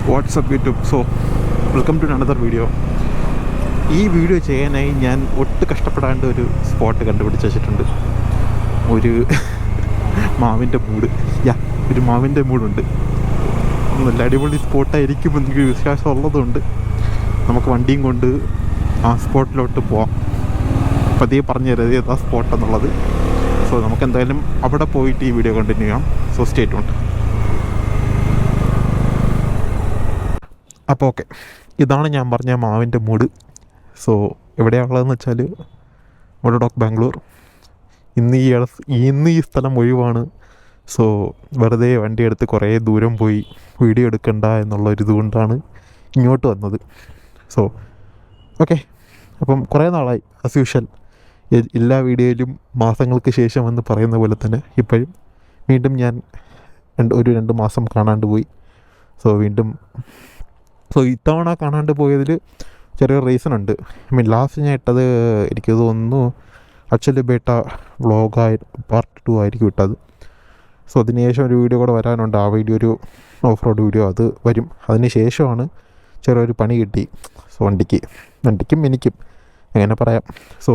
WhatsApp YouTube. So welcome to another video. ഈ video ചെയ്യാനായി ഞാൻ ഒട്ടും കഷ്ടപ്പെടാണ്ട് ഒരു സ്പോട്ട് കണ്ടുപിടിച്ച് വെച്ചിട്ടുണ്ട്. ഒരു മാവിൻ്റെ മൂട്. ഒരു മാവിൻ്റെ മൂടുണ്ട്. നല്ല അടിപൊളി സ്പോട്ടായിരിക്കും എനിക്ക് വിശ്വാസം ഉള്ളതുകൊണ്ട് നമുക്ക് വണ്ടിയും കൊണ്ട് ആ സ്പോട്ടിലോട്ട് പോവാം. പതിയെ പറഞ്ഞു തരാം ഏതാ സ്പോട്ട് എന്നുള്ളത്. സോ നമുക്ക് എന്തായാലും അവിടെ പോയിട്ട് ഈ വീഡിയോ കണ്ടിന്യൂ ചെയ്യാം. So stay tuned. അപ്പോൾ ഓക്കെ, ഇതാണ് ഞാൻ പറഞ്ഞ മാവിൻ്റെ മൂട്. സോ എവിടെയാണുള്ളതെന്ന് വെച്ചാൽ വടോദര, ബാംഗ്ലൂർ. ഇന്ന് ഈ സ്ഥലം ഒഴിവാണ്. സോ വെറുതെ വണ്ടിയെടുത്ത് കുറേ ദൂരം പോയി വീഡിയോ എടുക്കണ്ട എന്നുള്ളൊരിതുകൊണ്ടാണ് ഇങ്ങോട്ട് വന്നത്. സോ ഓക്കെ, അപ്പം കുറേ നാളായി ആസ് യൂഷ്വൽ എല്ലാ വീഡിയോയിലും മാസങ്ങൾക്ക് ശേഷം എന്ന് പറയുന്ന പോലെ തന്നെ ഇപ്പോഴും വീണ്ടും ഞാൻ രണ്ട് മാസം കാണാണ്ട് പോയി. സോ ഇത്തവണ കാണാണ്ട് പോയതിൽ ചെറിയൊരു റീസൺ ഉണ്ട്. ലാസ്റ്റ് ഞാൻ ഇട്ടത് എനിക്ക് തോന്നുന്നു അച്ഛൻ്റെ ബേട്ട വ്ളോഗായി പാർട്ട് 2 ആയിരിക്കും ഇട്ടത്. സോ അതിനുശേഷം ഒരു വീഡിയോ കൂടെ വരാനുണ്ട്. ആ വീഡിയോ ഒരു ഓഫ് റോഡ് വീഡിയോ, അത് വരും. അതിന് ശേഷമാണ് ചെറിയൊരു പണി കിട്ടി. സോ വണ്ടിക്കും എനിക്കും എങ്ങനെ പറയാം. സോ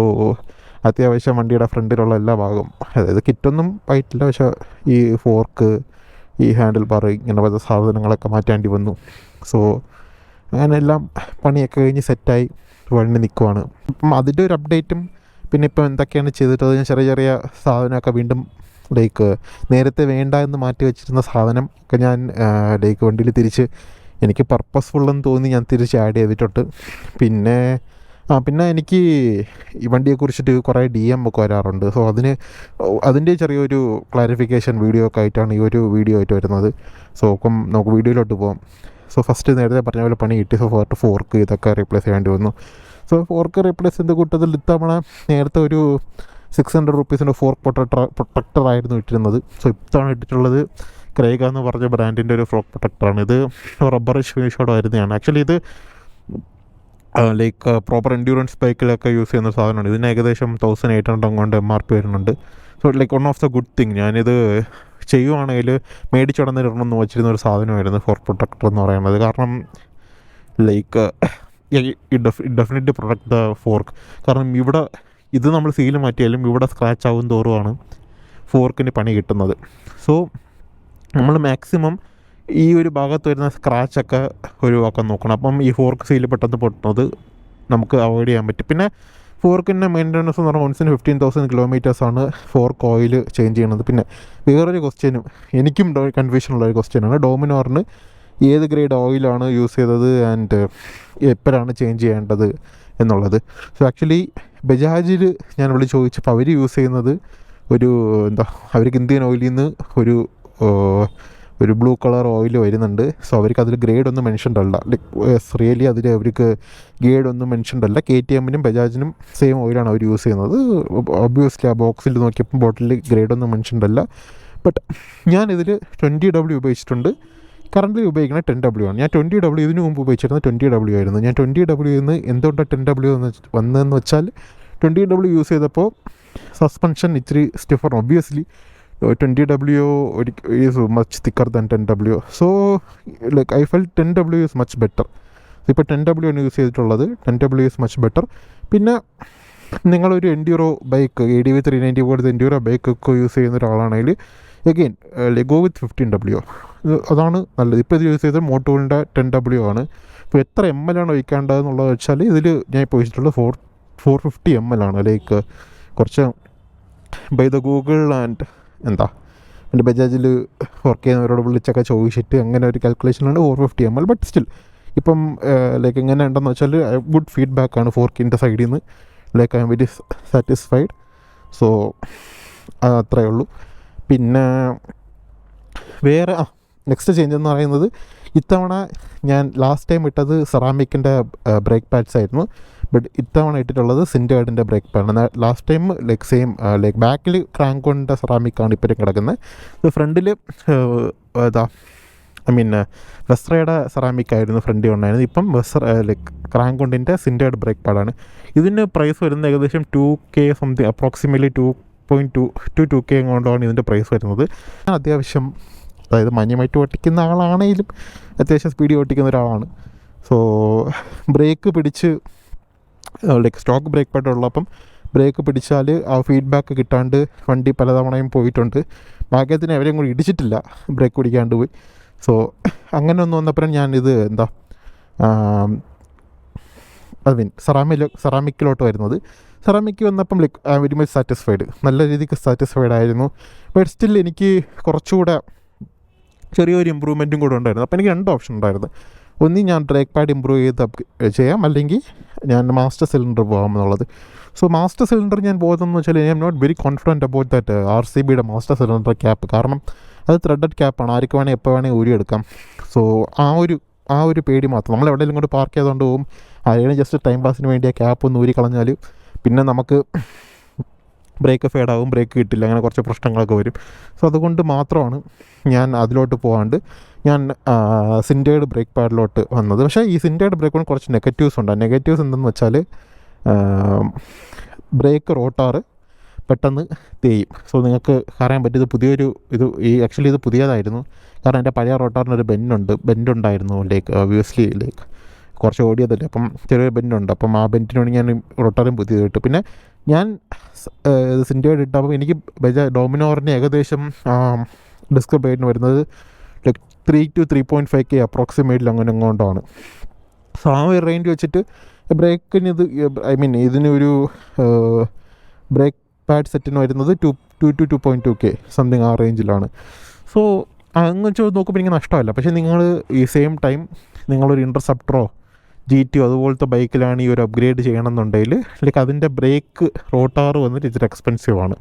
അത്യാവശ്യം വണ്ടിയുടെ ഫ്രണ്ടിലുള്ള എല്ലാ ഭാഗവും, അതായത് കിറ്റൊന്നും ആയിട്ടില്ല, പക്ഷേ ഈ ഫോർക്ക്, ഈ ഹാൻഡിൽ ബാർ, ഇങ്ങനെ പല സാധനങ്ങളൊക്കെ മാറ്റേണ്ടി വന്നു. സോ അങ്ങനെ എല്ലാം പണിയൊക്കെ കഴിഞ്ഞ് സെറ്റായി വണ്ടി നിൽക്കുവാണ്. അപ്പം അതിൻ്റെ ഒരു അപ്ഡേറ്റും പിന്നെ ഇപ്പോൾ എന്തൊക്കെയാണ് ചെയ്തിട്ടത്, ഞാൻ ചെറിയ സാധനമൊക്കെ വീണ്ടും നേരത്തെ വേണ്ട എന്ന് മാറ്റി വെച്ചിരുന്ന സാധനം ഒക്കെ ഞാൻ വണ്ടിയിൽ തിരിച്ച് എനിക്ക് പർപ്പസ്ഫുള്ളെന്ന് തോന്നി ഞാൻ തിരിച്ച് ആഡ് ചെയ്തിട്ടുണ്ട്. പിന്നെ എനിക്ക് ഈ വണ്ടിയെക്കുറിച്ചിട്ട് കുറേ DM ഒക്കെ വരാറുണ്ട്. സോ അതിൻ്റെ ചെറിയൊരു ക്ലാരിഫിക്കേഷൻ വീഡിയോ ഒക്കെ ആയിട്ടാണ് ഈ ഒരു വീഡിയോ ആയിട്ട് വരുന്നത്. സോ അപ്പം നമുക്ക് വീഡിയോയിലോട്ട് പോകാം. സോ ഫസ്റ്റ് നേരത്തെ പറഞ്ഞ പോലെ പണി കിട്ടി. സോ ഫോർക്ക് ഇതൊക്കെ റീപ്ലേസ് ചെയ്യേണ്ടി വന്നു. സോ ഫോർക്ക് റീപ്ലേസ് ചെയ്ത കൂട്ടത്തിൽ ഇത്തവണ നേരത്തെ ഒരു 600 റുപ്പീസിൻ്റെ ഫോർക്ക് പ്രൊട്ടക്ടർ ആയിരുന്നു ഇട്ടിരുന്നത്. സോ ഇത്തവണ ഇട്ടിട്ടുള്ളത് ക്രേഗ എന്ന് പറഞ്ഞ ബ്രാൻഡിൻ്റെ ഒരു ഫോർക്ക് പ്രൊട്ടക്ടറാണ്. ഇത് റബ്ബറിഷ് ഫിനിഷോട് വരുന്നതാണ്. ആക്ച്വലി ഇത് പ്രോപ്പർ എൻഡ്യൂറൻസ് ബൈക്കിലൊക്കെ യൂസ് ചെയ്യുന്ന സാധനമാണ്. ഇതിന് ഏകദേശം 1800 കൊണ്ട് MRP വരുന്നുണ്ട്. So one of the good thing. ഞാനിത് ചെയ്യുവാണെങ്കിൽ മേടിച്ചുടന്ന് ഇടണമെന്ന് വെച്ചിരുന്ന ഒരു സാധനമായിരുന്നു ഫോർക്ക് പ്രൊട്ടക്ടർ എന്ന് പറയുന്നത്. കാരണം ഡെഫിനറ്റ്ലി പ്രൊട്ടക്ട് ദ ഫോർക്ക്. കാരണം ഇത് നമ്മൾ സീല് മാറ്റിയാലും ഇവിടെ സ്ക്രാച്ച് ആവും തോറുമാണ് ഫോർക്കിന് പണി കിട്ടുന്നത്. സോ നമ്മൾ മാക്സിമം ഈ ഒരു ഭാഗത്ത് വരുന്ന സ്ക്രാച്ചൊക്കെ ഒഴിവാക്കാൻ നോക്കണം. അപ്പം ഈ ഫോർക്ക് സീല് പെട്ടെന്ന് പൊട്ടുന്നത് നമുക്ക് അവോയ്ഡ് ചെയ്യാൻ പറ്റും. പിന്നെ ഫോർക്കിൻ്റെ മെയിൻ്റനൻസ് എന്ന് പറഞ്ഞാൽ വൺസിന് 15,000 കിലോമീറ്റേഴ്സാണ് ഫോർക്ക് ഓയിൽ ചേഞ്ച് ചെയ്യണത്. പിന്നെ വേറൊരു ക്വസ്റ്റ്യനും എനിക്കും കൺഫ്യൂഷനുള്ളൊരു ക്വസ്റ്റ്യനാണ്, ഡോമിനോറിന് ഏത് ഗ്രേഡ് ഓയിലാണ് യൂസ് ചെയ്തത് ആൻഡ് എപ്പോഴാണ് ചേഞ്ച് ചെയ്യേണ്ടത് എന്നുള്ളത്. സോ ആക്ച്വലി ബജാജിൽ ഞാൻ വിളിച്ച് ചോദിച്ചപ്പോൾ അവർ യൂസ് ചെയ്യുന്നത് അവർക്ക് ഇന്ത്യൻ ഓയിലിൽ നിന്ന് ഒരു ബ്ലൂ കളർ ഓയിൽ വരുന്നുണ്ട്. സോ അവർക്ക് അതിൽ ഗ്രേഡൊന്നും മെൻഷൻഡ് അല്ല. റിയലി അതിൽ അവർക്ക് ഗ്രേഡൊന്നും മെൻഷൻഡ് അല്ല. KTM-നും ബജാജിനും സെയിം ഓയിലാണ് അവർ യൂസ് ചെയ്യുന്നത്. ഒബ്വിയസ്ലി ആ ബോക്സിൽ നോക്കിയപ്പോൾ ബോട്ടിൽ ഗ്രേഡൊന്നും മെൻഷൻഡ് അല്ല. ബട്ട് ഞാനിതിൽ 20W ഉപയോഗിച്ചിട്ടുണ്ട്. കറൻ്റ് ഉപയോഗിക്കുന്നത് 10W ആണ്. ഞാൻ 20W ഇതിനു മുമ്പ് ഉപയോഗിച്ചിരുന്നത് 20W ആയിരുന്നു. ഞാൻ 20W നിന്ന് എന്തുകൊണ്ടാണ് 10W വന്നതെന്ന് വെച്ചാൽ 20W യൂസ് ചെയ്തപ്പോൾ സസ്പെൻഷൻ ഇച്ചിരി stiffer. Obviously 20W is much thicker than 10W. So I felt 10W is much better. ഇപ്പോൾ 10W ആണ് യൂസ് ചെയ്തിട്ടുള്ളത്. 10W is much better. പിന്നെ നിങ്ങളൊരു എൻഡ്യൂറോ ബൈക്ക്, ADV 390 പോലത്തെ എൻഡ്യൂറോ ബൈക്കൊക്കെ യൂസ് ചെയ്യുന്ന ഒരാളാണെങ്കിൽ എഗെയിൻ ഗോ വിത്ത് 15W. അതാണ് നല്ലത്. ഇപ്പോൾ ഇത് യൂസ് ചെയ്തത് മോട്ടോറിൻ്റെ 10W ആണ്. ഇപ്പോൾ എത്ര ML ആണ് ഒഴിക്കേണ്ടതെന്നുള്ളത് വെച്ചാൽ ഇതിൽ ഞാൻ ഇപ്പോൾ വെച്ചിട്ടുള്ളത് 450 ML ആണ്. കുറച്ച് ബൈ ദ ഗൂഗിൾ ആൻഡ് എൻ്റെ ബജാജിൽ വർക്ക് ചെയ്യുന്നവരോട് വിളിച്ചൊക്കെ ചോദിച്ചിട്ട് അങ്ങനെ ഒരു കാൽക്കുലേഷനാണ് 450 ML. ബട്ട് സ്റ്റിൽ ഇപ്പം എങ്ങനെ ഉണ്ടെന്ന് വെച്ചാൽ ഗുഡ് ഫീഡ്ബാക്കാണ് ഫോർക്കിൻ്റെ സൈഡിൽ നിന്ന്. I am very satisfied. So അത്രയേ ഉള്ളൂ. പിന്നെ വേറെ നെക്സ്റ്റ് ചേഞ്ച് എന്ന് പറയുന്നത്, ഇത്തവണ ഞാൻ ലാസ്റ്റ് ടൈം ഇട്ടത് സെറാമിക്കിൻ്റെ ബ്രേക്ക് പാഡ്സ് ആയിരുന്നു. ബട്ട് ഇത്തവണ ഇട്ടിട്ടുള്ളത് സിൻഡേർഡിൻ്റെ ബ്രേക്ക് പാഡാണ്. ലാസ്റ്റ് ടൈം സെയിം ബാക്കിൽ ക്രാങ്കോണിൻ്റെ സെറാമിക്കാണ് ഇപ്പോഴും കിടക്കുന്നത്. ഫ്രണ്ടിൽ വെസ്റയുടെ സെറാമിക് ആയിരുന്നു ഫ്രണ്ടിൽ ഉണ്ടായിരുന്നത്. ഇപ്പം ക്രാങ്കോണ്ടിൻ്റെ സിൻഡേർഡ് ബ്രേക്ക് പാഡാണ്. ഇതിന് പ്രൈസ് വരുന്നത് ഏകദേശം 2K സംതിങ്, അപ്രോക്സിമേറ്റ്ലി 2.2K കൊണ്ടാണ് ഇതിൻ്റെ പ്രൈസ് വരുന്നത്. അത്യാവശ്യം അതായത് മാന്യമായിട്ട് ഓട്ടിക്കുന്ന ആളാണെങ്കിലും അത്യാവശ്യം സ്പീഡിൽ ഓട്ടിക്കുന്ന ഒരാളാണ്. സോ ബ്രേക്ക് പിടിച്ച് ലൈക്ക് സ്റ്റോക്ക് ബ്രേക്ക് പാഡ് ഉള്ളപ്പം ബ്രേക്ക് പിടിച്ചാൽ ആ ഫീഡ്ബാക്ക് കിട്ടാണ്ട് വണ്ടി പലതവണയും പോയിട്ടുണ്ട്. ഭാഗ്യത്തിന് അവരെയും കൂടി ഇടിച്ചിട്ടില്ല, ബ്രേക്ക് പിടിക്കാണ്ട് പോയി. സോ അങ്ങനെ ഒന്ന് വന്നപ്പോഴും ഞാനിത് സെറാമിക്കിലോട്ട് വരുന്നത്. സെറാമിക്ക് വന്നപ്പം like I very much satisfied, നല്ല രീതിക്ക് സാറ്റിസ്ഫൈഡ് ആയിരുന്നു. ബട്ട് സ്റ്റിൽ എനിക്ക് കുറച്ചുകൂടെ ചെറിയൊരു ഇമ്പ്രൂവ്മെൻറ്റും കൂടെ ഉണ്ടായിരുന്നു. അപ്പോൾ എനിക്ക് 2 ഓപ്ഷൻ ഉണ്ടായിരുന്നു. ഒന്നി ഞാൻ ബ്രേക്ക് പാഡ് ഇമ്പ്രൂവ് ചെയ്ത് ചെയ്യാം, അല്ലെങ്കിൽ ഞാൻ മാസ്റ്റർ സിലിണ്ടർ പോകാം എന്നുള്ളത്. സോ മാസ്റ്റർ സിലിണ്ടർ ഞാൻ പോകുന്നതെന്ന് വെച്ചാൽ I'm not very confident about that RCBയുടെ മാസ്റ്റർ സിലിണ്ടർ ക്യാപ്പ്. കാരണം അത് ത്രെഡഡ് ക്യാപ്പാണ്, ആർക്ക് വേണമെങ്കിൽ എപ്പോൾ വേണമെങ്കിൽ ഊരിയെടുക്കാം. സോ ആ ഒരു പേടി മാത്രം. നമ്മൾ എവിടെയെങ്കിലും കൊണ്ട് പാർക്ക് ചെയ്തുകൊണ്ട് പോകും, അതിന് ജസ്റ്റ് ടൈം പാസിന് വേണ്ടി ആ ക്യാപ്പ് ഒന്ന് ഊരി കളഞ്ഞാൽ പിന്നെ നമുക്ക് ബ്രേക്ക് ഫേഡാവും, ബ്രേക്ക് കിട്ടില്ല, അങ്ങനെ കുറച്ച് പ്രശ്നങ്ങളൊക്കെ വരും. സോ അതുകൊണ്ട് മാത്രമാണ് ഞാൻ അതിലോട്ട് പോകാണ്ട് ഞാൻ സിൻറ്റേഡ് ബ്രേക്ക് പാഡിലോട്ട് വന്നത്. പക്ഷേ ഈ സിൻറ്റേഡ് ബ്രേക്ക് പാഡിന് കുറച്ച് നെഗറ്റീവ്സ് ഉണ്ട്. നെഗറ്റീവ്സ് എന്തെന്ന് വെച്ചാൽ ബ്രേക്ക് റോട്ടാറ് പെട്ടെന്ന് തേയും. സോ നിങ്ങൾക്ക് അറിയാൻ പറ്റും, ആക്ച്വലി ഇത് പുതിയതായിരുന്നു. കാരണം എൻ്റെ പഴയ റോട്ടാറിനൊരു ബെൻഡുണ്ടായിരുന്നു. ലൈക്ക് ഒബ്വിയസ്ലി ലൈക്ക് കുറച്ച് ഓടിയതല്ലേ, അപ്പം ചെറിയൊരു ബെൻഡുണ്ട്. അപ്പം ആ ബെൻഡിന് വേണ്ടി ഞാൻ റോട്ടാറും പുതിയത് ഇട്ടു. പിന്നെ ഞാൻ സിൻറ്റേഡ് ഇട്ടപ്പോൾ എനിക്ക് ഡോമിനോറിന് ഏകദേശം ഡിസ്ക് ബ്രേക്കിന് വരുന്നത് ലൈക്ക് 3 to 3.5K അപ്രോക്സിമേറ്റ്ലി അങ്ങനെ എങ്ങോട്ടാണ്. സോ ആ ഒരു റേഞ്ച് വെച്ചിട്ട് ബ്രേക്കിന് ഇതിനൊരു ബ്രേക്ക് പാഡ് സെറ്റിന് വരുന്നത് 2 to 2.2K സംതിങ് ആ റേഞ്ചിലാണ്. സോ അങ്ങനെ നോക്കുമ്പോൾ എനിക്ക് നഷ്ടമല്ല. പക്ഷേ നിങ്ങൾ ഈ സെയിം ടൈം നിങ്ങളൊരു ഇൻ്റർസെപ്റ്ററോ GT അതുപോലത്തെ ബൈക്കിലാണ് ഈ ഒരു അപ്ഗ്രേഡ് ചെയ്യണമെന്നുണ്ടെങ്കിൽ ലൈക്ക് അതിൻ്റെ ബ്രേക്ക് റോട്ടാറ് വന്നിട്ട് ഇച്ചിരി എക്സ്പെൻസീവ് ആണ്.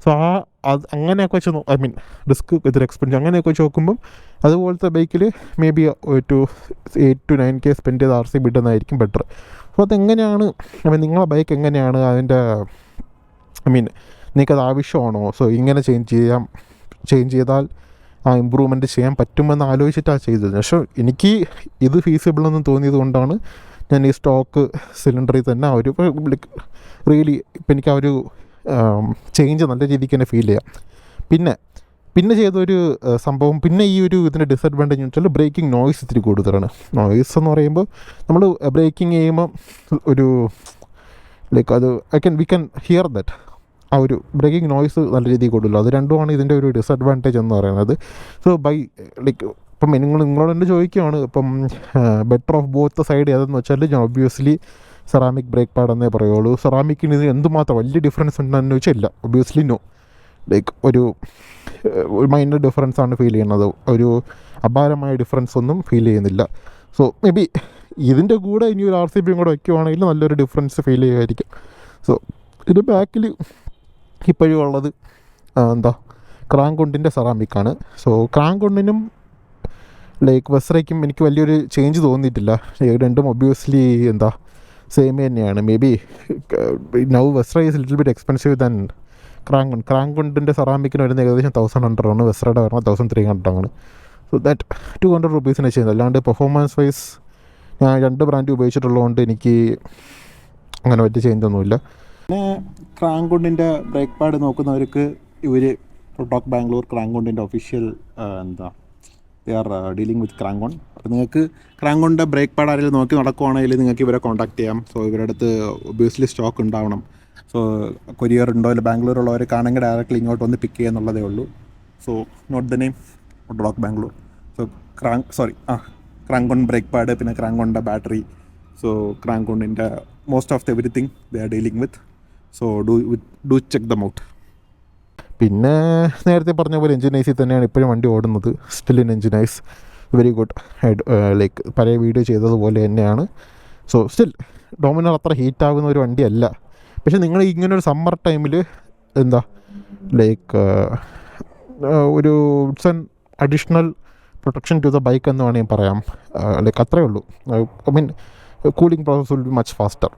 സോ അങ്ങനെയൊക്കെ വെച്ച് റിസ്ക് ഇത്തിരി എക്സ്പെൻസീവ് അങ്ങനെയൊക്കെ വെച്ച് നോക്കുമ്പം അതുപോലത്തെ ബൈക്കിൽ മേ ബി ഒരു 8 to 9K സ്പെൻഡ് ചെയ്ത് RCB ഇടുന്നതായിരിക്കും ബെറ്റർ. സോ അതെങ്ങനെയാണ് നിങ്ങളെ ബൈക്ക് എങ്ങനെയാണ് അതിൻ്റെ നിങ്ങൾക്കത് ആവശ്യമാണോ? സോ ഇങ്ങനെ ചേഞ്ച് ചെയ്താൽ ആ ഇമ്പ്രൂവ്മെൻറ്റ് ചെയ്യാൻ പറ്റുമെന്ന് ആലോചിച്ചിട്ടാണ് ചെയ്തത്. പക്ഷേ എനിക്ക് ഇത് ഫീസിബിളെന്ന് തോന്നിയത് കൊണ്ടാണ് ഞാൻ ഈ സ്റ്റോക്ക് സിലിണ്ടറിൽ തന്നെ ഒരു റിയലി ഇപ്പം എനിക്ക് ആ ഒരു ചേഞ്ച് നല്ല രീതിക്ക് തന്നെ ഫീൽ ചെയ്യാം. പിന്നെ ചെയ്തൊരു സംഭവം, പിന്നെ ഈ ഇതിൻ്റെ ഡിസഡ്വാൻറ്റേജ് എന്ന് വെച്ചാൽ ബ്രേക്കിംഗ് നോയ്സ് ഇത്തിരി കൂടുതലാണ്. നോയ്സ് എന്ന് പറയുമ്പോൾ നമ്മൾ ബ്രേക്കിംഗ് ചെയ്യുമ്പോൾ ഒരു ലൈക്ക് അത് വി ക്യാൻ ഹിയർ ദാറ്റ്, ആ ഒരു ബ്രേക്കിംഗ് നോയ്സ് നല്ല രീതിയിൽ കൂടുതലും. അത് രണ്ടുമാണ് ഇതിൻ്റെ ഒരു ഡിസഡ്വാൻറ്റേജ് എന്ന് പറയുന്നത്. സോ ഇപ്പം നിങ്ങളോട് എൻ്റെ ചോദിക്കുകയാണ് ഇപ്പം ബെറ്റർ ഓഫ് ബോത്ത് സൈഡ് ഏതെന്ന് വെച്ചാൽ ഞാൻ ഒബ്വിയസ്ലി സെറാമിക് ബ്രേക്ക് പാഡ് എന്നേ പറയുള്ളൂ. സെറാമിക്കിന് ഇത് എന്തുമാത്രം വലിയ ഡിഫറൻസ് ഉണ്ടെന്ന് വെച്ചാൽ ഇല്ല, ഒബ്വിയസ്ലി നോ. ലൈക്ക് ഒരു മൈനർ ഡിഫറൻസ് ആണ് ഫീൽ ചെയ്യുന്നത്, ഒരു അപാരമായ ഡിഫറൻസ് ഒന്നും ഫീൽ ചെയ്യുന്നില്ല. സോ മേ ബി ഇതിൻ്റെ കൂടെ ഇനി ഒരു RCB കൂടെ വയ്ക്കുവാണെങ്കിൽ നല്ലൊരു ഡിഫറൻസ് ഫീൽ ചെയ്യുമായിരിക്കും. സോ ഇത് ബാക്കിൽ ഇപ്പോഴും ഉള്ളത് ക്രാങ്കൊണ്ടിൻ്റെ സെറാമിക്കാണ്. സോ ക്രാങ്കൊണ്ടിനും ലൈക്ക് വെസ്റയ്ക്കും എനിക്ക് വലിയൊരു ചേഞ്ച് തോന്നിയിട്ടില്ല. രണ്ടും ഒബ്വിയസ്ലി സെയിം തന്നെയാണ്. Maybe now Vesrah is little bit expensive than ക്രാങ്കൊണ്ടിൻ്റെ സെറാമിക്കിന് വരുന്നത് ഏകദേശം 1100 ആണ്, വെസ്റയുടെ വരുന്നത് 1300 ആണ്. സോ ദാറ്റ് 200 rupees ചെയ്യുന്നത്. അല്ലാണ്ട് പെർഫോമൻസ് വൈസ് ഞാൻ 2 ബ്രാൻഡ് ഉപയോഗിച്ചിട്ടുള്ളതുകൊണ്ട് എനിക്ക് അങ്ങനെ വലിയ ചേഞ്ച് ഒന്നുമില്ല. പിന്നെ ക്രാങ്കൊണ്ടിൻ്റെ ബ്രേക്ക് പാഡ് നോക്കുന്നവർക്ക് ടോക്ക് ബാംഗ്ലൂർ ക്രാങ്കൊണ്ടിൻ്റെ official they are dealing with Crankon. അപ്പോൾ നിങ്ങൾക്ക് ക്രാങ്കോണിൻ്റെ ബ്രേക്ക് പാഡ് ആരെങ്കിലും നോക്കി നടക്കുവാണെങ്കിൽ നിങ്ങൾക്ക് ഇവരെ കോൺടാക്ട് ചെയ്യാം. സോ ഇവരുടെ അടുത്ത് ഒബ്വിയസ്ലി സ്റ്റോക്ക് ഉണ്ടാവണം. സോ കൊരിയർ ഉണ്ടോ ഇല്ല ബാംഗ്ലൂരുള്ളവർക്കാണെങ്കിൽ ഡയറക്റ്റ്ലി ഇങ്ങോട്ട് വന്ന് പിക്ക് ചെയ്യുന്നുള്ളതേ ഉള്ളൂ. So note the name torque Bangalore. So Crankon brake pad, പിന്നെ ക്രാങ്കോണിൻ്റെ ബാറ്ററി. സോ ക്രാങ്കോണിൻ്റെ most of the everything they are dealing with. So do check them out. പിന്നെ നേരത്തെ പറഞ്ഞ പോലെ എഞ്ചിനൈസിൽ തന്നെയാണ് ഇപ്പോഴും വണ്ടി ഓടുന്നത്. Still in Engine Ice very good. Like പഴയ വീഡിയോ ചെയ്തതുപോലെ തന്നെയാണ്. സോ സ്റ്റിൽ ഡോമിനർ അത്ര ഹീറ്റാകുന്ന ഒരു വണ്ടിയല്ല. പക്ഷെ നിങ്ങൾ ഇങ്ങനൊരു സമ്മർ ടൈമിൽ ലൈക്ക് ഒരു it's an additional protection to the bike എന്ന് വേണമെങ്കിൽ പറയാം. ലൈക്ക് അത്രയേ ഉള്ളൂ. Cooling process will be much faster.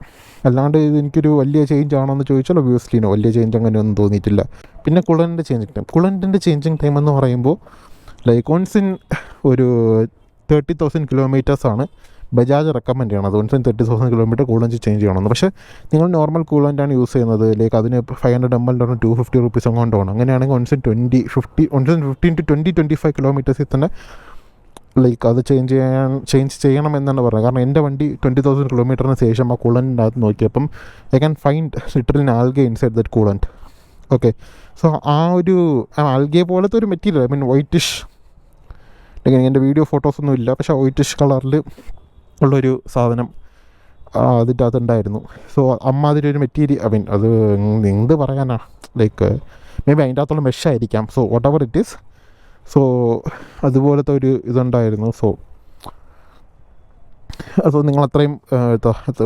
അല്ലാണ്ട് ഇത് എനിക്കൊരു വലിയ ചേഞ്ച് ആണോ എന്ന് ചോദിച്ചാൽ ഒബ്വിയസ്ലി നോ, വലിയ ചേഞ്ച് അങ്ങനെയൊന്നും തോന്നിയിട്ടില്ല. പിന്നെ കുളൻറ്റിൻ്റെ ചേഞ്ചിങ് ടൈം എന്ന് പറയുമ്പോൾ ലൈക്ക് വൺസ് ഇൻ ഒരു 30,000 കിലോമീറ്റേഴ്സാണ് ബജാജ് റെക്കമെൻഡ് ചെയ്യണത്. Once in 30,000 kilometre coolant change ചെയ്യണമെന്ന്. പക്ഷേ നിങ്ങൾ നോർമൽ കൂളൻ്റാണ് യൂസ് ചെയ്യുന്നത്, ലൈക്ക് അതിന് 500 ml 250 rupees അങ്ങോട്ടാണ്. അങ്ങനെയാണെങ്കിൽ വൺസ് ഇൻ 15 to 20, 25 കിലോമീറ്റേഴ്സിൽ തന്നെ ലൈക്ക് അത് ചേഞ്ച് ചെയ്യണം എന്നാണ് പറഞ്ഞത്. കാരണം എൻ്റെ വണ്ടി 20,000 കിലോമീറ്ററിന് ശേഷം ആ കൂളൻറ്റിനകത്ത് നോക്കിയപ്പം I can find literally algae inside that coolant. Okay, so ആ ഒരു ആൽഗെ പോലത്തെ ഒരു മെറ്റീരിയൽ, ഐ മീൻ വൈറ്റിഷ്, എൻ്റെ വീഡിയോ ഫോട്ടോസൊന്നും ഇല്ല, പക്ഷേ വൈറ്റിഷ് കളറിൽ ഉള്ളൊരു സാധനം അതിൻ്റെ അകത്തുണ്ടായിരുന്നു. സോ അമ്മാതിരി ഒരു മെറ്റീരിയൽ, ഐ മീൻ അത് എന്ത് പറയാനാ, ലൈക്ക് മേ ബി അതിൻ്റെ അകത്തുള്ള മെഷായിരിക്കാം. So whatever it is, so അതുപോലത്തെ ഒരു ഇതുണ്ടായിരുന്നു. സോ നിങ്ങൾ അത്രയും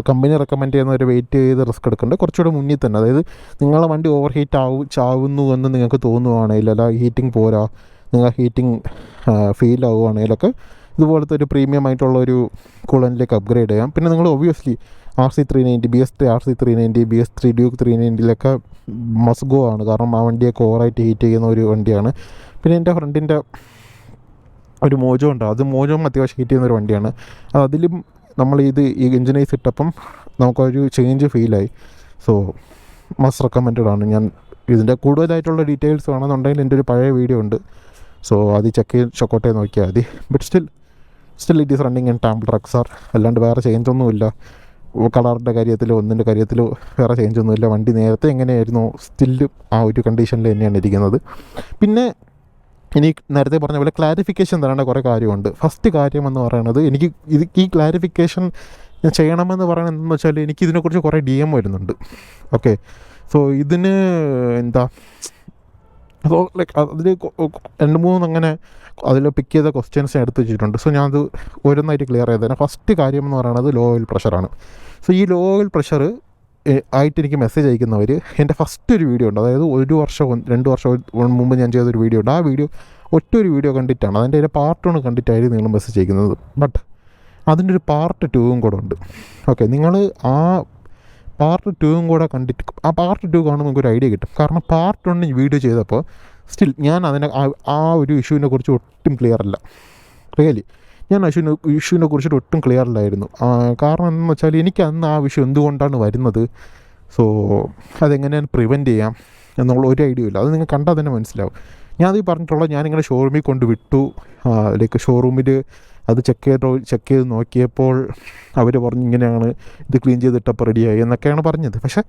കമ്പനി റെക്കമെൻഡ് ചെയ്യുന്ന ഒരു വെയിറ്റ് ചെയ്ത് റിസ്ക് എടുക്കേണ്ട കുറച്ചുകൂടെ മുന്നിൽ തന്നെ. അതായത് നിങ്ങളെ വണ്ടി ഓവർ ഹീറ്റ് ചാവുന്നു എന്ന് നിങ്ങൾക്ക് തോന്നുവാണെങ്കിൽ, അല്ല ഹീറ്റിംഗ് പോരാ, നിങ്ങൾ ഹീറ്റിംഗ് ഫീൽ ആവുകയാണെങ്കിലൊക്കെ ഇതുപോലത്തെ ഒരു പ്രീമിയം ആയിട്ടുള്ള ഒരു കൂളൻറ്റിലേക്ക് അപ്ഗ്രേഡ് ചെയ്യാം. പിന്നെ നിങ്ങൾ obviously RC390, BS3 RC390, BS3 Duke 390 must go ആണ്. കാരണം ആ വണ്ടിയൊക്കെ ഓവറായിട്ട് ഹീറ്റ് ചെയ്യുന്ന ഒരു വണ്ടിയാണ്. പിന്നെ എൻ്റെ ഫ്രണ്ടിൻ്റെ ഒരു മോജോ ഉണ്ട്, അത് മോജോ അത്യാവശ്യം ഹീറ്റ് ചെയ്യുന്ന ഒരു വണ്ടിയാണ്. അതിലും നമ്മൾ ഈ എഞ്ചിനൈസ് ഇട്ടപ്പം നമുക്കൊരു ചേഞ്ച് ഫീലായി. സോ മസ്റ്റ് റെക്കമെൻഡഡ് ആണ്. ഞാൻ ഇതിൻ്റെ കൂടുതലായിട്ടുള്ള ഡീറ്റെയിൽസ് വേണമെന്നുണ്ടെങ്കിൽ എൻ്റെ ഒരു പഴയ വീഡിയോ ഉണ്ട്, സോ അത് ചെക്കൗട്ട് ചെയ്ത് നോക്കിയാൽ മതി. But still it is running in temple RXR. അല്ലാണ്ട് വേറെ ചേഞ്ചൊന്നുമില്ല. കളറിൻ്റെ കാര്യത്തിലോ ഒന്നിൻ്റെ കാര്യത്തിലോ വേറെ ചേഞ്ചൊന്നുമില്ല. വണ്ടി നേരത്തെ എങ്ങനെയായിരുന്നു സ്റ്റില്ലും ആ ഒരു കണ്ടീഷനിൽ തന്നെയാണ് ഇരിക്കുന്നത്. പിന്നെ ഇനി നേരത്തെ പറഞ്ഞ പോലെ ക്ലാരിഫിക്കേഷൻ തരേണ്ട കുറേ കാര്യമുണ്ട്. ഫസ്റ്റ് കാര്യം എന്ന് പറയുന്നത്, എനിക്ക് ഈ ക്ലാരിഫിക്കേഷൻ ചെയ്യണമെന്ന് പറയുന്നത് എന്താണെന്ന് വെച്ചാൽ, എനിക്ക് ഇതിനെക്കുറിച്ച് കുറേ DM വരുന്നുണ്ട്. ഓക്കെ, സോ ഇതിന് എന്താ, സോ ലൈക്ക് അതിൽ 2-3 അങ്ങനെ അതിൽ പിക്ക് ചെയ്ത ക്വസ്റ്റ്യൻസ് എടുത്ത് വെച്ചിട്ടുണ്ട്. സോ ഞാനത് ഓരോന്നായിട്ട് ക്ലിയർ ചെയ്തേനെ. ഫസ്റ്റ് കാര്യം എന്ന് പറയുന്നത് ലോ ഓയിൽ പ്രഷറാണ്. സോ ഈ ലോ ഓയിൽ പ്രഷർ ആയിട്ട് എനിക്ക് മെസ്സേജ് അയക്കുന്നവർ, എൻ്റെ ഫസ്റ്റ് ഒരു വീഡിയോ ഉണ്ട്, അതായത് 1 വർഷം 2 വർഷം മുമ്പ് ഞാൻ ചെയ്തൊരു വീഡിയോ ഉണ്ട്. ആ വീഡിയോ ഒറ്റൊരു വീഡിയോ കണ്ടിട്ടാണ്, അതിൻ്റെ പാർട്ട് 1 കണ്ടിട്ടായിരുന്നു നിങ്ങൾ മെസ്സേജ് അയക്കുന്നത്. ബട്ട് അതിൻ്റെ ഒരു പാർട്ട് 2 കൂടെ ഉണ്ട്. ഓക്കെ, നിങ്ങൾ ആ പാർട്ട് 2 കൂടെ കണ്ടിട്ട് ആ പാർട്ട് 2 കാണുമ്പോൾ നമുക്കൊരു ഐഡിയ കിട്ടും. കാരണം പാർട്ട് 1 വീഡിയോ ചെയ്തപ്പോൾ സ്റ്റിൽ ഞാൻ അതിനെ ആ ഒരു ഇഷ്യൂവിനെ കുറിച്ച് ഒട്ടും ക്ലിയർ അല്ല. റിയലി ഞാൻ ഇഷ്യൂവിനെ കുറിച്ചിട്ട് ഒട്ടും ക്ലിയർ അല്ലായിരുന്നു. കാരണം എന്താണെന്ന് വെച്ചാൽ, എനിക്ക് അന്ന് ആ വിഷയം എന്തുകൊണ്ടാണ് വരുന്നത്, സോ അതെങ്ങനെയാണ് പ്രിവെൻറ്റ് ചെയ്യാം എന്നുള്ള ഒരു ഐഡിയ ഇല്ല. അത് നിങ്ങൾ കണ്ടാൽ തന്നെ മനസ്സിലാവും. ഞാനത് പറഞ്ഞിട്ടുള്ള, ഞാനിങ്ങനെ ഷോറൂമിൽ കൊണ്ട് വിട്ടു. ലൈക്ക് ഷോറൂമിൽ അത് ചെക്ക് ചെയ്ത് നോക്കിയപ്പോൾ അവർ പറഞ്ഞു ഇങ്ങനെയാണ്, ഇത് ക്ലീൻ ചെയ്തിട്ടപ്പോൾ റെഡിയായി എന്നൊക്കെയാണ് പറഞ്ഞത്. പക്ഷേ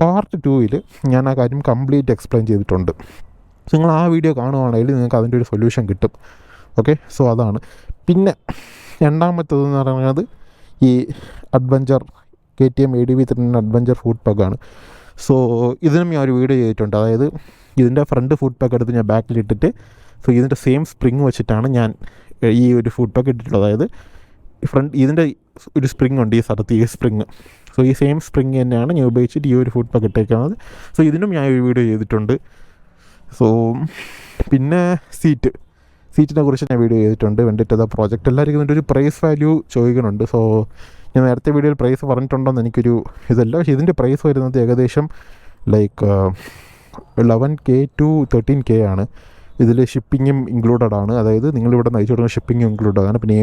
പാർട്ട് 2 ഞാൻ ആ കാര്യം കംപ്ലീറ്റ് എക്സ്പ്ലെയിൻ ചെയ്തിട്ടുണ്ട്. സോ നിങ്ങൾ ആ വീഡിയോ കാണുവാണെങ്കിൽ നിങ്ങൾക്ക് അതിൻ്റെ ഒരു സൊല്യൂഷൻ കിട്ടും. ഓക്കെ, സോ അതാണ്. പിന്നെ രണ്ടാമത്തേതെന്ന് പറയുന്നത് ഈ adventure KTM ADV 3 adventure foot പഗാണ്. സോ ഇതിനും ഞാൻ ഒരു വീഡിയോ ചെയ്തിട്ടുണ്ട്. അതായത് ഇതിൻ്റെ ഫ്രണ്ട് ഫുഡ് പാക്ക് എടുത്ത് ഞാൻ ബാക്കിലിട്ടിട്ട്, സോ ഇതിൻ്റെ സെയിം സ്പ്രിങ് വെച്ചിട്ടാണ് ഞാൻ ഈ ഒരു ഫുഡ് പാക്ക് ഇട്ടിട്ടുള്ളത്. അതായത് ഇതിൻ്റെ ഒരു സ്പ്രിങ് ഉണ്ട് ഈ സ്ഥലത്ത്, ഈ സ്പ്രിങ്. സോ ഈ സെയിം സ്പ്രിങ് തന്നെയാണ് ഞാൻ ഉപയോഗിച്ചിട്ട് ഈ ഒരു ഫുഡ് പാക്ക് ഇട്ടേക്കുന്നത്. സോ ഇതിനും ഞാൻ ഒരു വീഡിയോ ചെയ്തിട്ടുണ്ട്. സോ പിന്നെ സീറ്റിനെ കുറിച്ച് ഞാൻ വീഡിയോ ചെയ്തിട്ടുണ്ട്. വേണ്ടിയിട്ട് പ്രോജക്റ്റ് എല്ലാവർക്കും ഇതിൻ്റെ ഒരു പ്രൈസ് വാല്യൂ ചോദിക്കുന്നുണ്ട്. സോ ഞാൻ നേരത്തെ വീഡിയോയിൽ പ്രൈസ് പറഞ്ഞിട്ടുണ്ടോയെന്ന് എനിക്കൊരു ഇതല്ല. പക്ഷേ ഇതിൻ്റെ പ്രൈസ് വരുന്നത് ഏകദേശം ലൈക്ക് 11K to 13K ആണ്. ഇതിൽ ഷിപ്പിങ്ങും ഇൻക്ലൂഡഡ് ആണ്. അതായത് നിങ്ങളിവിടെ നയിച്ചു കൊടുക്കുന്ന ഷിപ്പിങ്ങും ഇൻക്ലൂഡഡ് ആണ്. പിന്നെ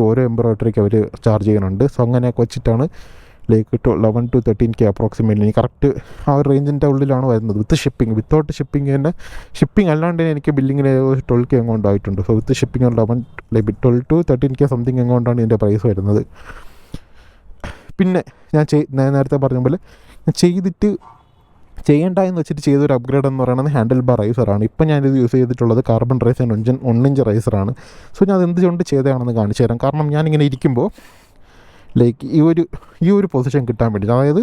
ഓരോ എംബ്രോയിഡറിക്ക് അവർ ചാർജ് ചെയ്യുന്നുണ്ട്. സോ അങ്ങനെയൊക്കെ വെച്ചിട്ടാണ് like 11 to 13K approximately. Correct ആ ഒരു റേഞ്ചിൻ്റെ ഉള്ളിലാണ് വരുന്നത്. വിത്തൗട്ട് ഷിപ്പിംഗ് തന്നെ, ഷിപ്പിംഗ് അല്ലാണ്ട് തന്നെ എനിക്ക് ബില്ലിങ്ങിന് 12K എങ്ങോട്ട് ആയിട്ടുണ്ട്. So with shipping 12 to 13K something എങ്ങോട്ടാണ് ഇതിൻ്റെ പ്രൈസ് വരുന്നത്. പിന്നെ ഞാൻ നേരത്തെ പറഞ്ഞ പോലെ ഞാൻ ചെയ്യേണ്ട എന്ന് വെച്ചിട്ട് ചെയ്തൊരു അപ്ഗ്രേഡ് എന്ന് പറയുന്നത് ഹാൻഡിൽ ബാർ റൈസറാണ്. ഇപ്പം ഞാനിത് യൂസ് ചെയ്തിട്ടുള്ളത് കാർബൺ റൈസർ 1-inch റൈസറാണ്. സോ ഞാൻ അത് എന്തുകൊണ്ട് ചെയ്തതാണെന്ന് കാണിച്ചു തരാം. കാരണം ഞാനിങ്ങനെ ഇരിക്കുമ്പോൾ ലൈക്ക് ഈ ഒരു പൊസിഷൻ കിട്ടാൻ വേണ്ടിയിട്ട്, അതായത്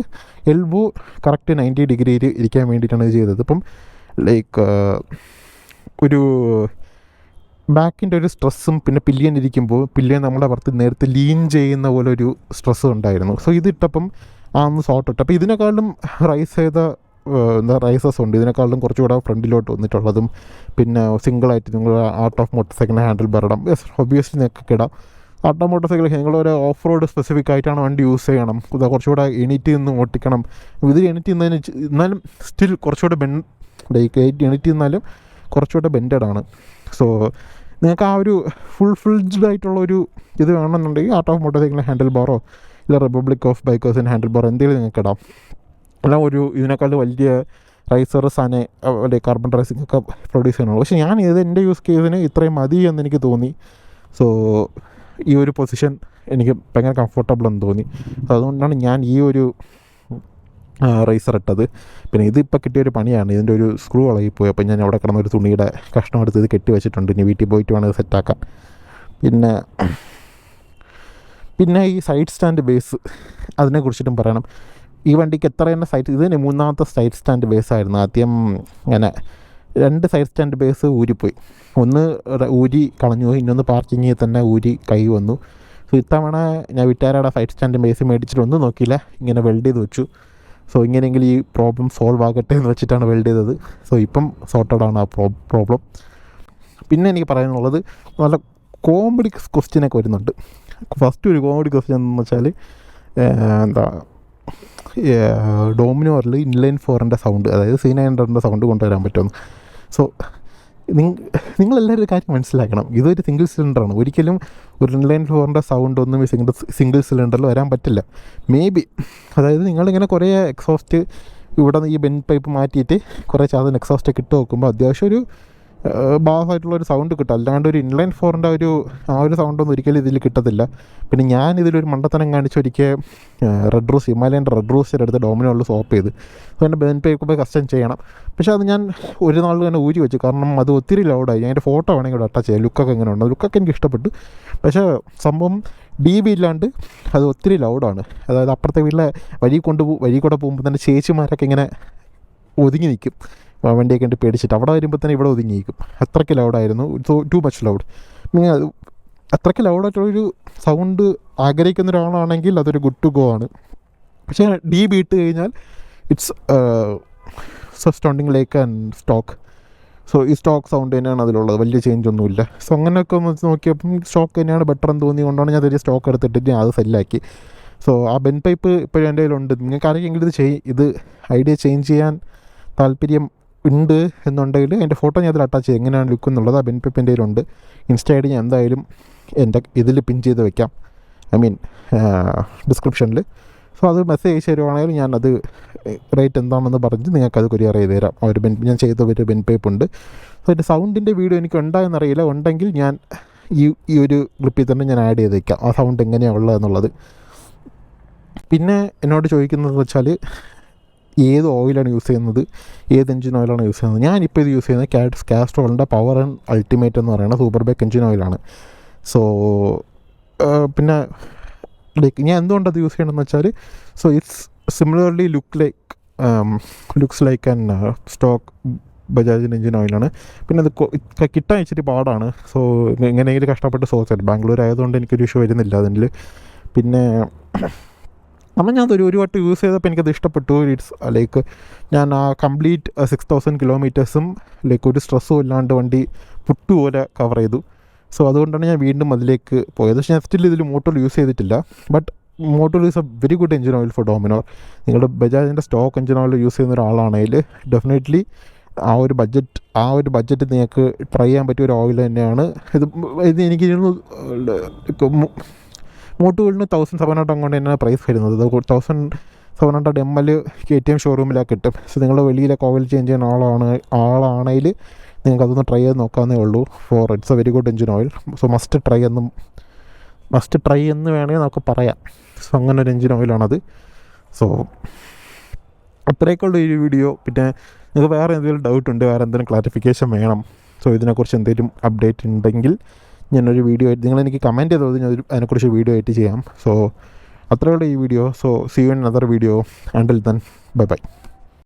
എൽബോ കറക്റ്റ് 90 ഡിഗ്രിയിൽ ഇരിക്കാൻ വേണ്ടിയിട്ടാണ് ഇത് ചെയ്തത്. ഇപ്പം ലൈക്ക് ഒരു ബാക്കിൻ്റെ ഒരു സ്ട്രെസ്സും പിന്നെ പില്ലിയൻ ഇരിക്കുമ്പോൾ നമ്മുടെ പുറത്ത് നേരത്തെ ലീൻ ചെയ്യുന്ന പോലെ ഒരു സ്ട്രെസ്സും ഉണ്ടായിരുന്നു. സോ ഇതിട്ടപ്പം ഒന്ന് സോർട്ട് ഇട്ട്. അപ്പോൾ ഇതിനേക്കാളും റൈസ് ചെയ്ത റൈസസ് ഉണ്ട്. ഇതിനേക്കാളും കുറച്ചുകൂടെ ഫ്രണ്ടിലോട്ട് വന്നിട്ടുള്ളതും പിന്നെ സിംഗിളായിട്ട് നിങ്ങൾ ആർട്ട് ഓഫ് മോട്ടോർ സൈക്കിളിന് ഹാൻഡിൽ ബാർ ഇടാം. ഒബ്വിയസ്ലി നിങ്ങൾക്ക് ഇടാം. ആർട്ട് ഓഫ് മോട്ടോർ സൈക്കിൾ നിങ്ങളൊരു ഓഫ് റോഡ് സ്പെസിഫിക് ആയിട്ടാണ് വണ്ടി യൂസ് ചെയ്യണം. കുറച്ചുകൂടെ എണീറ്റ് നിന്ന് ഓട്ടിക്കണം. ഇത് എണീറ്റ് നിന്നതിന് എന്നാലും സ്റ്റിൽ കുറച്ചുകൂടെ എണീറ്റ് നിന്നാലും കുറച്ചുകൂടെ ബെൻഡഡ് ആണ്. സോ നിങ്ങൾക്ക് ആ ഒരു ഫുൾഫിൽഡ് ആയിട്ടുള്ളൊരു ഇത് വേണമെന്നുണ്ടെങ്കിൽ ആർട്ട് ഓഫ് മോട്ടോർ സൈക്കിളിന് ഹാൻഡിൽ ബാറോ ഇല്ല റിപ്പബ്ലിക് ഓഫ് ബൈക്കേഴ്സിന് ഹാൻഡിൽ ബാറോ എന്തെങ്കിലും നിങ്ങൾക്ക് ഇടാം. അല്ല ഇതിനേക്കാൾ വലിയ റൈസർ സാധനം കാർബൺ റൈസിംഗ് ഒക്കെ പ്രൊഡ്യൂസ് ചെയ്യണുള്ളൂ. പക്ഷേ ഞാൻ ഇത് എൻ്റെ യൂസ് കേസിന് ഇത്രയും മതി എന്ന് എനിക്ക് തോന്നി. സോ ഈ ഒരു പൊസിഷൻ എനിക്ക് ഭയങ്കര കംഫർട്ടബിൾ എന്ന് തോന്നി. അതുകൊണ്ടാണ് ഞാൻ ഈ ഒരു റൈസർ ഇട്ടത്. പിന്നെ ഇതിപ്പോൾ കിട്ടിയൊരു പണിയാണ്, ഇതിൻ്റെ ഒരു സ്ക്രൂ ഇളകിപ്പോയി. അപ്പോൾ ഞാൻ അവിടെ കിടന്നൊരു തുണിയുടെ കഷ്ണം എടുത്ത് ഇത് കെട്ടി വെച്ചിട്ടുണ്ട്. ഇനി വീട്ടിൽ പോയിട്ട് വേണം ഇത് സെറ്റാക്കാൻ. പിന്നെ ഈ സൈഡ് സ്റ്റാൻഡ് ബേസ്, അതിനെക്കുറിച്ചിട്ടും പറയണം. ഈ വണ്ടിക്ക് എത്ര തന്നെ ഇതിന് 3ാമത്തെ സൈഡ് സ്റ്റാൻഡ് ബേസായിരുന്നു. ആദ്യം ഇങ്ങനെ 2 സൈഡ് സ്റ്റാൻഡ് ബേസ് ഊരിപ്പോയി. ഒന്ന് ഊരി കളഞ്ഞു പോയി, ഇന്നൊന്ന് പാർക്കിങ്ങിൽ തന്നെ ഊരി കൈ വന്നു. സോ ഇത്തവണ ഞാൻ വിറ്റാരയുടെ സൈഡ് സ്റ്റാൻഡ് ബേസ് മേടിച്ചിട്ട് ഒന്നും നോക്കിയില്ല, ഇങ്ങനെ വെൽഡ് ചെയ്ത് വെച്ചു. സോ ഇങ്ങനെയെങ്കിൽ ഈ പ്രോബ്ലം സോൾവ് ആകട്ടെ എന്ന് വെച്ചിട്ടാണ് വെൽഡ് ചെയ്തത്. സോ ഇപ്പം സോർട്ടഡ് ആണ് ആ പ്രോബ്ലം. പിന്നെ എനിക്ക് പറയാനുള്ളത്, നല്ല കോമഡി ക്വസ്റ്റ്യനൊക്കെ വരുന്നുണ്ട്. ഫസ്റ്റ് ഒരു കോമഡി ക്വസ്റ്റ്യൻ എന്ന് വെച്ചാൽ ഡോമിനോറിൽ ഇൻലൈൻ 4ൻ്റെ സൗണ്ട്, അതായത് C900ൻ്റെ സൗണ്ട് കൊണ്ടുവരാൻ പറ്റുമെന്ന്. സോ നിങ്ങളെല്ലാവരും ഒരു കാര്യം മനസ്സിലാക്കണം, ഇതൊരു സിംഗിൾ സിലിണ്ടറാണ്. ഒരിക്കലും ഒരു ഇൻലൈൻ 4ൻ്റെ സൗണ്ട് ഒന്നും ഈ സിംഗിൾ സിലിണ്ടറിൽ വരാൻ പറ്റില്ല. മേ ബി അതായത് നിങ്ങളിങ്ങനെ കുറേ എക്സോസ്റ്റ് ഇവിടെ ഈ ബെൻ പൈപ്പ് മാറ്റിയിട്ട് കുറേ ചാതൻ എക്സോസ്റ്റൊക്കെ ഇട്ട് നോക്കുമ്പോൾ അത്യാവശ്യം ഒരു ബാസായിട്ടുള്ളൊരു സൗണ്ട് കിട്ടും. അല്ലാണ്ട് ഒരു ഇൻലൈൻ 4ൻ്റെ ആ ഒരു സൗണ്ടൊന്നും ഒരിക്കലും ഇതിൽ കിട്ടത്തില്ല. പിന്നെ ഞാൻ ഇതിലൊരു മണ്ടത്തനം കാണിച്ച് ഒരിക്കൽ ഹിമാലയൻ്റെ റെഡ് റൂസ്റ്റർ എടുത്ത് ഡോമിനോളിൽ സോപ്പ് ചെയ്ത് അതിൻ്റെ ബെൻ പൈപ്പ് കസ്റ്റം ചെയ്യണം. പക്ഷേ അത് ഞാൻ ഒരു നാൾ തന്നെ ഊരി വെച്ചു, കാരണം അത് ഒത്തിരി ലൗഡായി. ഞാൻ അതിൻ്റെ ഫോട്ടോ വേണമെങ്കിൽ ഇവിടെ അറ്റാച്ച് ചെയ്യാം. ലുക്കൊക്കെ എങ്ങനെ ഉണ്ട്, ലുക്കൊക്കെ എനിക്ക് ഇഷ്ടപ്പെട്ടു. പക്ഷേ സംഭവം DB ഇല്ലാണ്ട് അത് ഒത്തിരി ലൗഡാണ്. അതായത് അപ്പുറത്തെ വീട്ടിലെ വഴി കൂടെ പോകുമ്പോൾ തന്നെ ചേച്ചിമാരൊക്കെ ഇങ്ങനെ ഒതുങ്ങി നിൽക്കും, വണ്ടിയൊക്കെ ഉണ്ട് പേടിച്ചിട്ട്. അവിടെ വരുമ്പോൾ തന്നെ ഇവിടെ ഒതുങ്ങിയിരിക്കും. അത്രയ്ക്ക് ലൗഡായിരുന്നു. Too much loud. നിങ്ങൾ അത്രയ്ക്ക് ലൗഡായിട്ടുള്ളൊരു സൗണ്ട് ആഗ്രഹിക്കുന്ന ഒരാളാണെങ്കിൽ അതൊരു ഗുഡ് ടു ഗോ ആണ്. പക്ഷേ DB ഇട്ട് കഴിഞ്ഞാൽ it's sounding like and stock. So ഈ സ്റ്റോക്ക് സൗണ്ട് തന്നെയാണ് അതിലുള്ളത്, വലിയ ചേഞ്ച് ഒന്നുമില്ല. സോ അങ്ങനെയൊക്കെ ഒന്ന് നോക്കിയപ്പം സ്റ്റോക്ക് തന്നെയാണ് ബെറ്റർ എന്ന് തോന്നിയതുകൊണ്ടാണ് ഞാൻ അതിൽ സ്റ്റോക്ക് എടുത്തിട്ട് ഞാൻ അത് സെല്ലാക്കി. സോ ആ ബെൻ പൈപ്പ് ഇപ്പോഴും എൻ്റെ കയ്യിലുണ്ട്. നിങ്ങൾക്ക് ആരെങ്കിലും ഇത് ഐഡിയ ചേഞ്ച് ചെയ്യാൻ താല്പര്യം ഉണ്ട് എന്നുണ്ടെങ്കിൽ അതിൻ്റെ ഫോട്ടോ ഞാൻ അതിൽ അറ്റാച്ച് ചെയ്യും, എങ്ങനെയാണ് ലുക്ക് എന്നുള്ളത്. ആ ബെൻ പൈപ്പ് എൻ്റെ കയ്യിലുണ്ട്. ഇൻസ്റ്റാ ID ഞാൻ എന്തായാലും എൻ്റെ ഇതിൽ പിൻ ചെയ്ത് വെക്കാം, ഡിസ്ക്രിപ്ഷനിൽ. സോ അത് മെസ്സേജ് അയച്ചു തരുവാണെങ്കിൽ ഞാനത് റേറ്റ് എന്താണെന്ന് പറഞ്ഞ് നിങ്ങൾക്കത് കൊറിയർ ചെയ്ത് തരാം. ഞാൻ ചെയ്ത ഒരു ബെൻ പൈപ്പ് ഉണ്ട്. സോ അതിൻ്റെ സൗണ്ടിൻ്റെ വീഡിയോ എനിക്ക് ഉണ്ടായെന്നറിയില്ല, ഉണ്ടെങ്കിൽ ഞാൻ ഈ ഒരു ക്ലിപ്പിൽ തന്നെ ഞാൻ ആഡ് ചെയ്ത് വയ്ക്കാം, ആ സൗണ്ട് എങ്ങനെയാണ് ഉള്ളതെന്നുള്ളത്. പിന്നെ എന്നോട് ചോദിക്കുന്നത് വെച്ചാൽ ഏത് ഓയിലാണ് യൂസ് ചെയ്യുന്നത്, ഏത് എഞ്ചിൻ ഓയിലാണ് യൂസ് ചെയ്യുന്നത്. ഞാനിപ്പോൾ ഇത് യൂസ് ചെയ്യുന്നത് കാസ്ട്രോളിൻ്റെ പവർ ആൻഡ് അൾട്ടിമേറ്റ് എന്ന് പറയുന്ന സൂപ്പർ ബൈക്ക് എഞ്ചിൻ ഓയിലാണ്. സോ പിന്നെ ഞാൻ എന്തുകൊണ്ടത് യൂസ് ചെയ്യണമെന്ന് വെച്ചാൽ, so it's similarly looks like and stock ബജാജിൻ്റെ എഞ്ചിൻ ഓയിലാണ്. പിന്നെ അത് കിട്ടാൻ ഇച്ചിരി പാടാണ്. സോ എങ്ങനെയെങ്കിലും കഷ്ടപ്പെട്ട് സോഴ്സ് ബാംഗ്ലൂർ ആയതുകൊണ്ട് എനിക്കൊരു ഇഷ്യൂ വരുന്നില്ല അതിൽ. പിന്നെ അപ്പം ഞാനതൊരു വട്ടം യൂസ് ചെയ്തപ്പോൾ എനിക്കത് ഇഷ്ടപ്പെട്ടു. ഇറ്റ്സ് ലൈക്ക് ഞാൻ ആ കംപ്ലീറ്റ് 6000 കിലോമീറ്റേഴ്സും ലൈക്ക് ഒരു സ്ട്രെസ്സും ഇല്ലാണ്ട് വണ്ടി പുട്ടുപോലെ കവർ ചെയ്തു. സോ അതുകൊണ്ടാണ് ഞാൻ വീണ്ടും അതിലേക്ക് പോയത്. പക്ഷേ ഞാൻ സ്റ്റിൽ ഇതിൽ മോട്ടോർ യൂസ് ചെയ്തിട്ടില്ല. But motor is A very good engine oil four Dominar. നിങ്ങളുടെ ബജാജിൻ്റെ സ്റ്റോക്ക് എഞ്ചിൻ ഓയിൽ യൂസ് ചെയ്യുന്ന ഒരാളാണെങ്കിൽ ഡെഫിനറ്റ്ലി ആ ഒരു ബഡ്ജറ്റ് നിങ്ങൾക്ക് ട്രൈ ചെയ്യാൻ പറ്റിയ ഒരു ഓയിൽ തന്നെയാണ് ഇത്. എനിക്ക് മോട്ടോറിന് 1700 കൊണ്ട് തന്നെയാണ് പ്രൈസ് വരുന്നത്. 1700 ml KTM ഷോറൂമിലൊക്കെ കിട്ടും. സോ നിങ്ങൾ വെളിയിലൊക്കെ ഓയിൽ ചേഞ്ച് ചെയ്യുന്ന ആളാണെങ്കിൽ നിങ്ങൾക്ക് അതൊന്ന് ട്രൈ ചെയ്ത് നോക്കാവുന്നേ ഉള്ളൂ. It's A very good engine oil. So must try എന്ന് വേണമെങ്കിൽ നമുക്ക് പറയാം. സോ അങ്ങനെ ഒരു എഞ്ചിൻ ഓയിലാണത്. സോ അത്രയൊക്കെയുള്ള ഈ വീഡിയോ. പിന്നെ നിങ്ങൾക്ക് വേറെ എന്തെങ്കിലും ഡൗട്ട് ഉണ്ട്, വേറെ എന്തെങ്കിലും ക്ലാരിഫിക്കേഷൻ വേണം, സോ ഇതിനെക്കുറിച്ച് എന്തെങ്കിലും അപ്ഡേറ്റ് ഉണ്ടെങ്കിൽ ഞാനൊരു വീഡിയോ ആയിട്ട് നിങ്ങളെനിക്ക് കമൻറ്റ് ചെയ്തത് ഞാൻ അതിനെക്കുറിച്ച് വീഡിയോ ആയിട്ട് ചെയ്യാം. സോ അത്രയുള്ള ഈ വീഡിയോ. So see you in another video. Until then by.